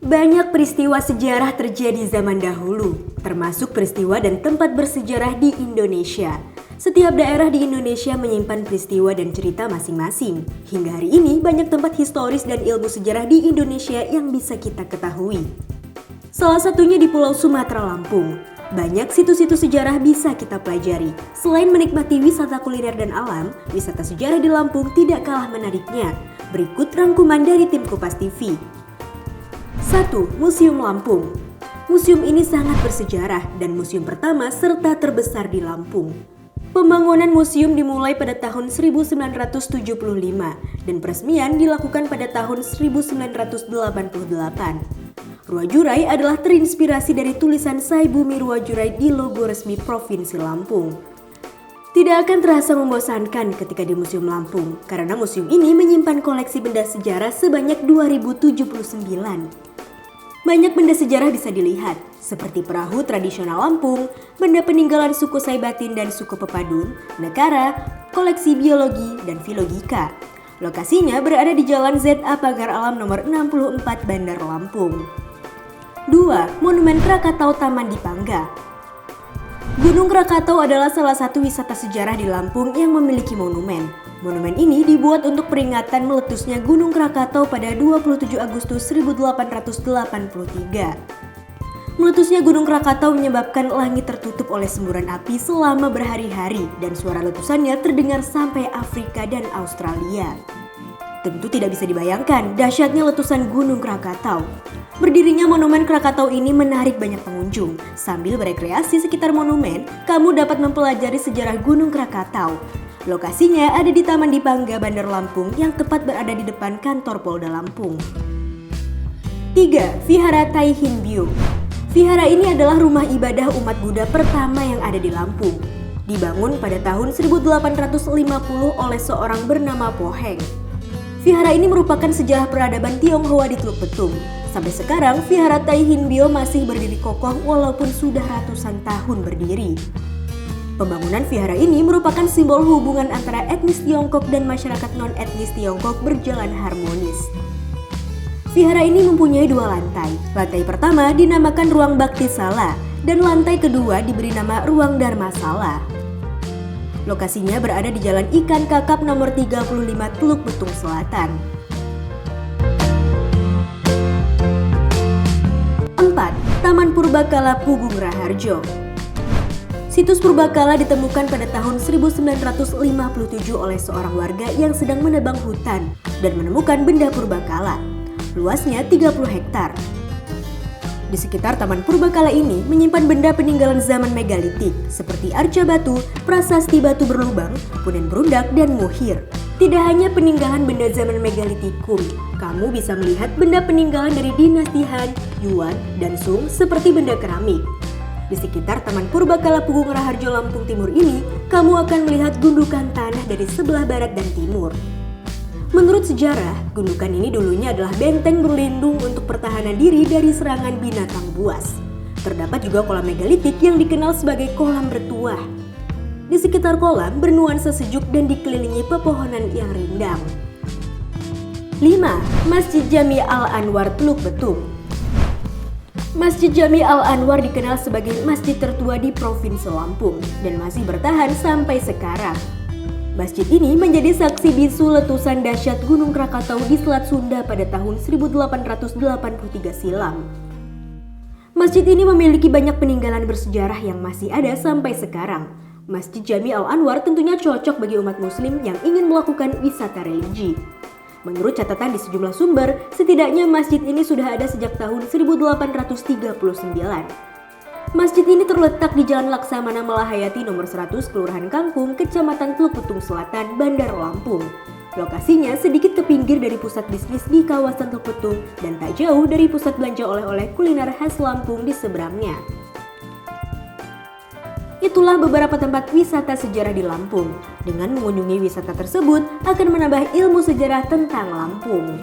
Banyak peristiwa sejarah terjadi zaman dahulu, termasuk peristiwa dan tempat bersejarah di Indonesia. Setiap daerah di Indonesia menyimpan peristiwa dan cerita masing-masing. Hingga hari ini banyak tempat historis dan ilmu sejarah di Indonesia yang bisa kita ketahui. Salah satunya di Pulau Sumatera, Lampung. Banyak situs-situs sejarah bisa kita pelajari. Selain menikmati wisata kuliner dan alam, wisata sejarah di Lampung tidak kalah menariknya. Berikut rangkuman dari tim Kupas TV. 1. Museum Lampung. Museum ini sangat bersejarah dan museum pertama serta terbesar di Lampung. Pembangunan museum dimulai pada tahun 1975 dan peresmian dilakukan pada tahun 1988. Ruwajurai adalah terinspirasi dari tulisan Saibumi Ruwajurai di logo resmi Provinsi Lampung. Tidak akan terasa membosankan ketika di Museum Lampung, karena museum ini menyimpan koleksi benda sejarah sebanyak 2079. Banyak benda sejarah bisa dilihat, seperti perahu tradisional Lampung, benda peninggalan suku Saibatin dan suku Pepadun, Nekara, koleksi biologi, dan filogika. Lokasinya berada di Jalan ZA Pagar Alam nomor 64 Bandar Lampung. 2. Monumen Krakatau Taman Dipangga. Gunung Krakatau adalah salah satu wisata sejarah di Lampung yang memiliki monumen. Monumen ini dibuat untuk peringatan meletusnya Gunung Krakatau pada 27 Agustus 1883. Meletusnya Gunung Krakatau menyebabkan langit tertutup oleh semburan api selama berhari-hari dan suara letusannya terdengar sampai Afrika dan Australia. Tentu tidak bisa dibayangkan dahsyatnya letusan Gunung Krakatau. Berdirinya Monumen Krakatau ini menarik banyak pengunjung. Sambil berekreasi sekitar monumen, kamu dapat mempelajari sejarah Gunung Krakatau. Lokasinya ada di Taman Dipangga, Bandar Lampung yang tepat berada di depan kantor Polda Lampung. 3. Vihara Tai Hin Biu. Vihara ini adalah rumah ibadah umat Buddha pertama yang ada di Lampung. Dibangun pada tahun 1850 oleh seorang bernama Po Heng. Vihara ini merupakan sejarah peradaban Tionghoa di Teluk Betung. Sampai sekarang, Vihara Tai Hin Biu masih berdiri kokoh walaupun sudah ratusan tahun berdiri. Pembangunan vihara ini merupakan simbol hubungan antara etnis Tiongkok dan masyarakat non-etnis Tiongkok berjalan harmonis. Vihara ini mempunyai 2 lantai. Lantai pertama dinamakan Ruang Bakti Sala dan lantai kedua diberi nama Ruang Dharma Sala. Lokasinya berada di Jalan Ikan Kakap nomor 35 Teluk Betung Selatan. 4. Taman Purbakala Pugung Raharjo. Situs Purbakala ditemukan pada tahun 1957 oleh seorang warga yang sedang menebang hutan dan menemukan benda purbakala. Luasnya 30 hektar. Di sekitar Taman Purbakala ini menyimpan benda peninggalan zaman megalitik seperti arca batu, prasasti batu berlubang, punden berundak, dan muhir. Tidak hanya peninggalan benda zaman megalitikum, kamu bisa melihat benda peninggalan dari dinasti Han, Yuan, dan Sung seperti benda keramik. Di sekitar Taman Purbakala Pugung Raharjo Lampung Timur ini, kamu akan melihat gundukan tanah dari sebelah barat dan timur. Menurut sejarah, gundukan ini dulunya adalah benteng berlindung untuk pertahanan diri dari serangan binatang buas. Terdapat juga kolam megalitik yang dikenal sebagai kolam bertuah. Di sekitar kolam bernuansa sejuk dan dikelilingi pepohonan yang rindang. 5. Masjid Jami Al-Anwar Teluk Betung. Masjid Jami Al-Anwar dikenal sebagai masjid tertua di Provinsi Lampung dan masih bertahan sampai sekarang. Masjid ini menjadi saksi bisu letusan dahsyat Gunung Krakatau di Selat Sunda pada tahun 1883 silam. Masjid ini memiliki banyak peninggalan bersejarah yang masih ada sampai sekarang. Masjid Jami Al-Anwar tentunya cocok bagi umat muslim yang ingin melakukan wisata religi. Menurut catatan di sejumlah sumber, setidaknya masjid ini sudah ada sejak tahun 1839. Masjid ini terletak di Jalan Laksamana Malahayati nomor 100 Kelurahan Kangkung, Kecamatan Teluk Betung Selatan, Bandar Lampung. Lokasinya sedikit ke pinggir dari pusat bisnis di kawasan Teluk Betung dan tak jauh dari pusat belanja oleh-oleh kuliner khas Lampung di seberangnya. Itulah beberapa tempat wisata sejarah di Lampung. Dengan mengunjungi wisata tersebut akan menambah ilmu sejarah tentang Lampung.